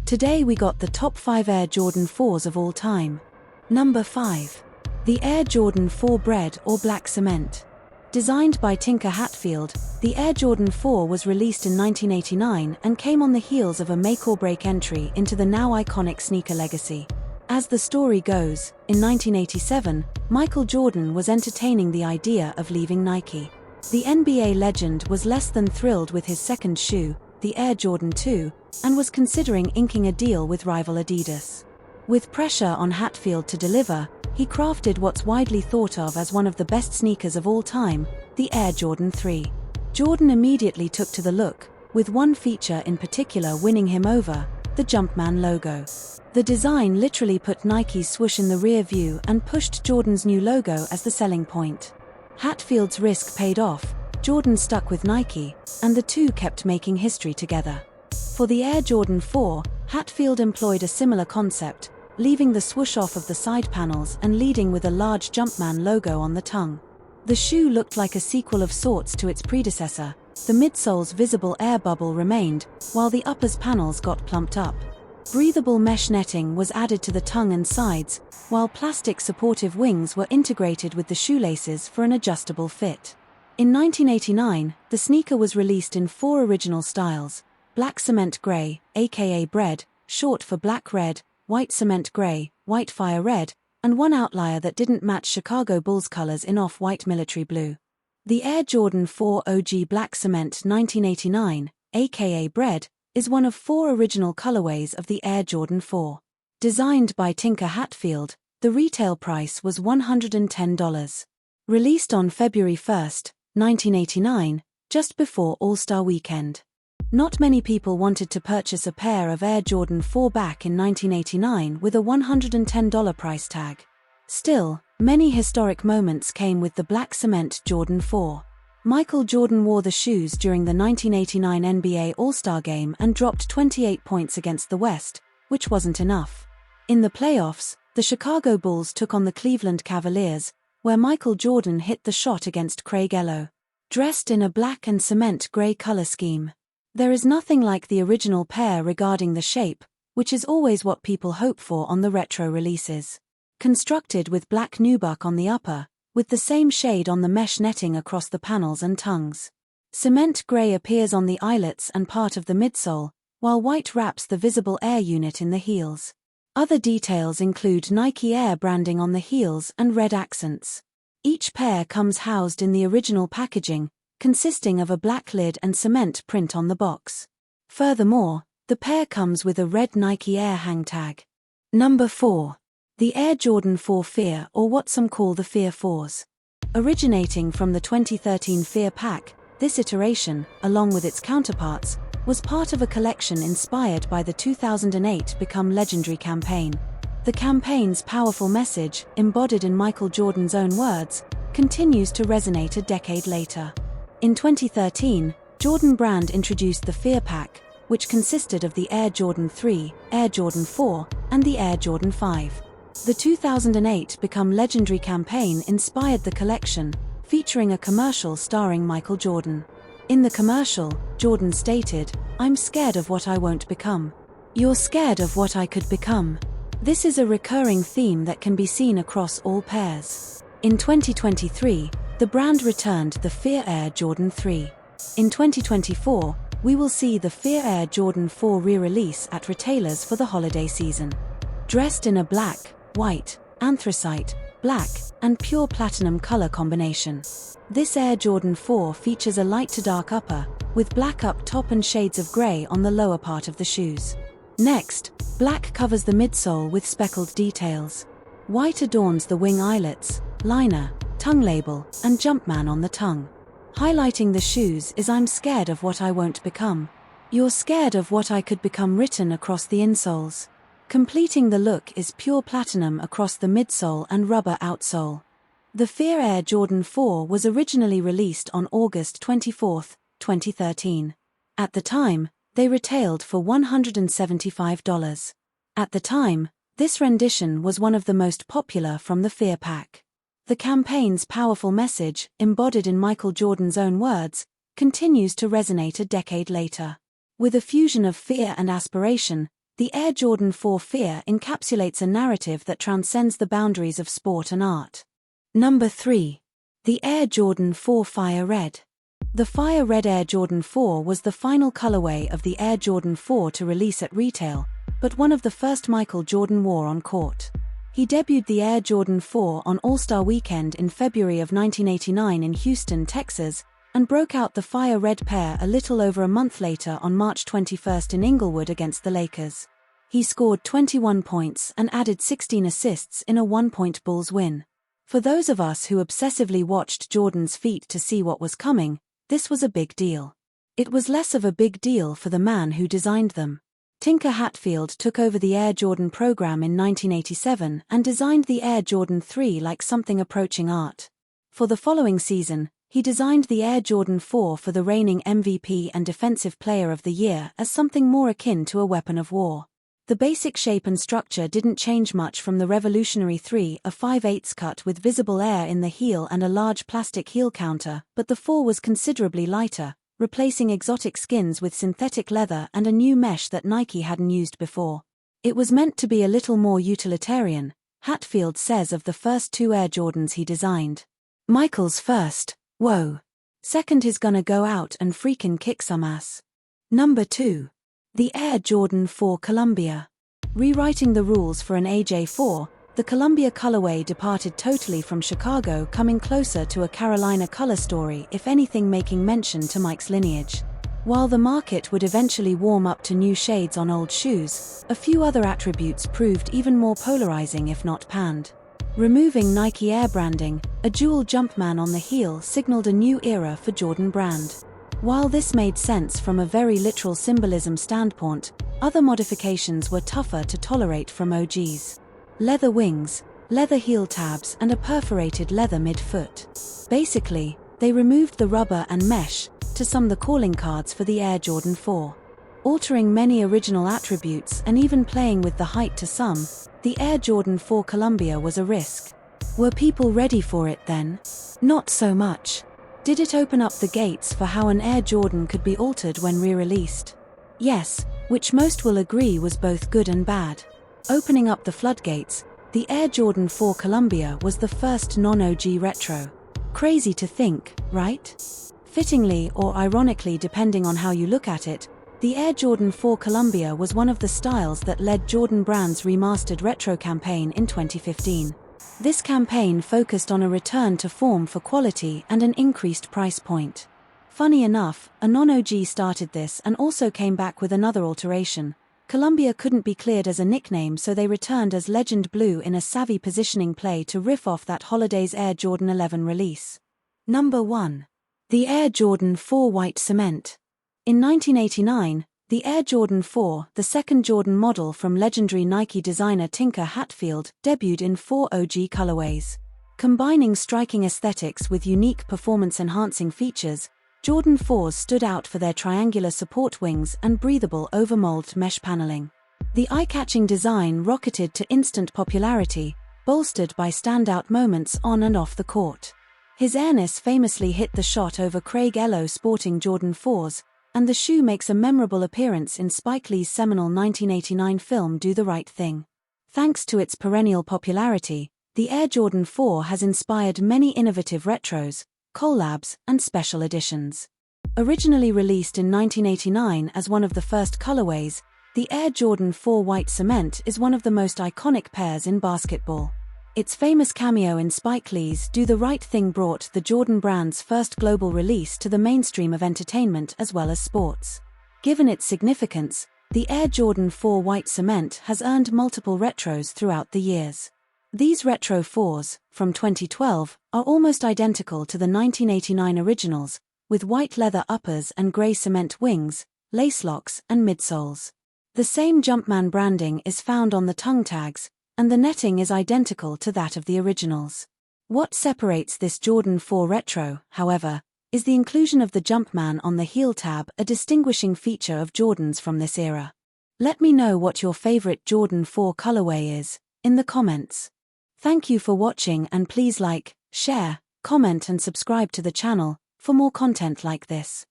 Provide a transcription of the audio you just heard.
Today we got the top 5 Air Jordan 4s of all time. Number 5. The Air Jordan 4 Bread or Black Cement. Designed by Tinker Hatfield, the Air Jordan 4 was released in 1989 and came on the heels of a make-or-break entry into the now iconic sneaker legacy. As the story goes, in 1987, Michael Jordan was entertaining the idea of leaving Nike. The NBA legend was less than thrilled with his second shoe, the Air Jordan 2, and was considering inking a deal with rival Adidas. With pressure on Hatfield to deliver, he crafted what's widely thought of as one of the best sneakers of all time, the Air Jordan 3. Jordan immediately took to the look, with one feature in particular winning him over, the Jumpman logo. The design literally put Nike's swoosh in the rear view and pushed Jordan's new logo as the selling point. Hatfield's risk paid off, Jordan stuck with Nike, and the two kept making history together. For the Air Jordan 4, Hatfield employed a similar concept, leaving the swoosh off of the side panels and leading with a large Jumpman logo on the tongue. The shoe looked like a sequel of sorts to its predecessor. The midsole's visible air bubble remained, while the upper's panels got plumped up. Breathable mesh netting was added to the tongue and sides, while plastic supportive wings were integrated with the shoelaces for an adjustable fit. In 1989, the sneaker was released in 4 original styles: Black Cement Grey, aka Bread, short for Black Red, White Cement Grey, White Fire Red, and one outlier that didn't match Chicago Bulls colors in off-white military blue. The Air Jordan 4 OG Black Cement 1989, aka Bread, is one of 4 original colorways of the Air Jordan 4. Designed by Tinker Hatfield, the retail price was $110. Released on February 1, 1989, just before All-Star Weekend. Not many people wanted to purchase a pair of Air Jordan 4 back in 1989 with a $110 price tag. Still, many historic moments came with the Black Cement Jordan 4. Michael Jordan wore the shoes during the 1989 NBA All-Star Game and dropped 28 points against the West, which wasn't enough. In the playoffs, the Chicago Bulls took on the Cleveland Cavaliers, where Michael Jordan hit the shot against Craig Ello. Dressed in a black and cement gray color scheme. There is nothing like the original pair regarding the shape, which is always what people hope for on the retro releases. Constructed with black nubuck on the upper, with the same shade on the mesh netting across the panels and tongues. Cement gray appears on the eyelets and part of the midsole, while white wraps the visible air unit in the heels. Other details include Nike Air branding on the heels and red accents. Each pair comes housed in the original packaging, consisting of a black lid and cement print on the box. Furthermore, the pair comes with a red Nike Air hang tag. Number 4. The Air Jordan 4 Fear, or what some call the Fear 4s. Originating from the 2013 Fear Pack, this iteration, along with its counterparts, was part of a collection inspired by the 2008 Become Legendary campaign. The campaign's powerful message, embodied in Michael Jordan's own words, continues to resonate a decade later. In 2013, Jordan Brand introduced the Fear Pack, which consisted of the Air Jordan 3, Air Jordan 4, and the Air Jordan 5. The 2008 Become Legendary campaign inspired the collection, featuring a commercial starring Michael Jordan. In the commercial, Jordan stated, "I'm scared of what I won't become. You're scared of what I could become." This is a recurring theme that can be seen across all pairs. In 2023, the brand returned the Fear Air Jordan 3. In 2024, we will see the Fear Air Jordan 4 re-release at retailers for the holiday season. Dressed in a black, white, anthracite, black, and pure platinum color combination. This Air Jordan 4 features a light to dark upper, with black up top and shades of gray on the lower part of the shoes. Next, black covers the midsole with speckled details. White adorns the wing eyelets, liner, tongue label, and Jumpman on the tongue. Highlighting the shoes is "I'm scared of what I won't become. You're scared of what I could become" written across the insoles. Completing the look is pure platinum across the midsole and rubber outsole. The Fear Air Jordan 4 was originally released on August 24, 2013. At the time, they retailed for $175. At the time, this rendition was one of the most popular from the Fear Pack. The campaign's powerful message, embodied in Michael Jordan's own words, continues to resonate a decade later. With a fusion of fear and aspiration, The Air Jordan 4 Fear encapsulates a narrative that transcends the boundaries of sport and art. Number 3. The Air Jordan 4 Fire Red. The Fire Red Air Jordan 4 was the final colorway of the Air Jordan 4 to release at retail, but one of the first Michael Jordan wore on court. He debuted the Air Jordan 4 on All-Star Weekend in February of 1989 in Houston, Texas, and broke out the Fire Red pair a little over a month later on March 21 in Inglewood against the Lakers. He scored 21 points and added 16 assists in a 1-point Bulls win. For those of us who obsessively watched Jordan's feet to see what was coming, this was a big deal. It was less of a big deal for the man who designed them. Tinker Hatfield took over the Air Jordan program in 1987 and designed the Air Jordan 3 like something approaching art. For the following season, he designed the Air Jordan 4 for the reigning MVP and Defensive Player of the Year as something more akin to a weapon of war. The basic shape and structure didn't change much from the revolutionary 3, a 5/8 cut with visible air in the heel and a large plastic heel counter, but the 4 was considerably lighter, replacing exotic skins with synthetic leather and a new mesh that Nike hadn't used before. It was meant to be a little more utilitarian, Hatfield says of the first 2 Air Jordans he designed. Michael's first, whoa. Second is gonna go out and freaking kick some ass. Number 2. The Air Jordan 4 Columbia. Rewriting the rules for an AJ4, the Columbia colorway departed totally from Chicago, coming closer to a Carolina color story, if anything making mention to Mike's lineage. While the market would eventually warm up to new shades on old shoes, a few other attributes proved even more polarizing if not panned. Removing Nike Air branding, a dual Jumpman on the heel signaled a new era for Jordan brand. While this made sense from a very literal symbolism standpoint, other modifications were tougher to tolerate from OGs. Leather wings, leather heel tabs and a perforated leather midfoot. Basically, they removed the rubber and mesh, to some the calling cards for the Air Jordan 4. Altering many original attributes and even playing with the height to some, the Air Jordan 4 Columbia was a risk. Were people ready for it then? Not so much. Did it open up the gates for how an Air Jordan could be altered when re-released? Yes, which most will agree was both good and bad. Opening up the floodgates, the Air Jordan 4 Columbia was the first non-OG retro. Crazy to think, right? Fittingly or ironically depending on how you look at it, the Air Jordan 4 Columbia was one of the styles that led Jordan Brand's remastered retro campaign in 2015. This campaign focused on a return to form for quality and an increased price point. Funny enough, a non-OG started this and also came back with another alteration. Columbia couldn't be cleared as a nickname, so they returned as Legend Blue in a savvy positioning play to riff off that holiday's Air Jordan 11 release. Number 1. The Air Jordan 4 White Cement. In 1989, the Air Jordan 4, the second Jordan model from legendary Nike designer Tinker Hatfield, debuted in 4 OG colorways. Combining striking aesthetics with unique performance-enhancing features, Jordan 4s stood out for their triangular support wings and breathable overmold mesh paneling. The eye-catching design rocketed to instant popularity, bolstered by standout moments on and off the court. His airness famously hit the shot over Craig Ello sporting Jordan 4s, and the shoe makes a memorable appearance in Spike Lee's seminal 1989 film Do the Right Thing. Thanks to its perennial popularity, the Air Jordan 4 has inspired many innovative retros, collabs, and special editions. Originally released in 1989 as one of the first colorways, the Air Jordan 4 White Cement is one of the most iconic pairs in basketball. Its famous cameo in Spike Lee's Do the Right Thing brought the Jordan brand's first global release to the mainstream of entertainment as well as sports. Given its significance, the Air Jordan 4 White Cement has earned multiple retros throughout the years. These retro 4s, from 2012, are almost identical to the 1989 originals, with white leather uppers and grey cement wings, lace locks, and midsoles. The same Jumpman branding is found on the tongue tags, and the netting is identical to that of the originals. What separates this Jordan 4 retro, however, is the inclusion of the Jumpman on the heel tab, a distinguishing feature of Jordans from this era. Let me know what your favorite Jordan 4 colorway is, in the comments. Thank you for watching, and please like, share, comment and subscribe to the channel for more content like this.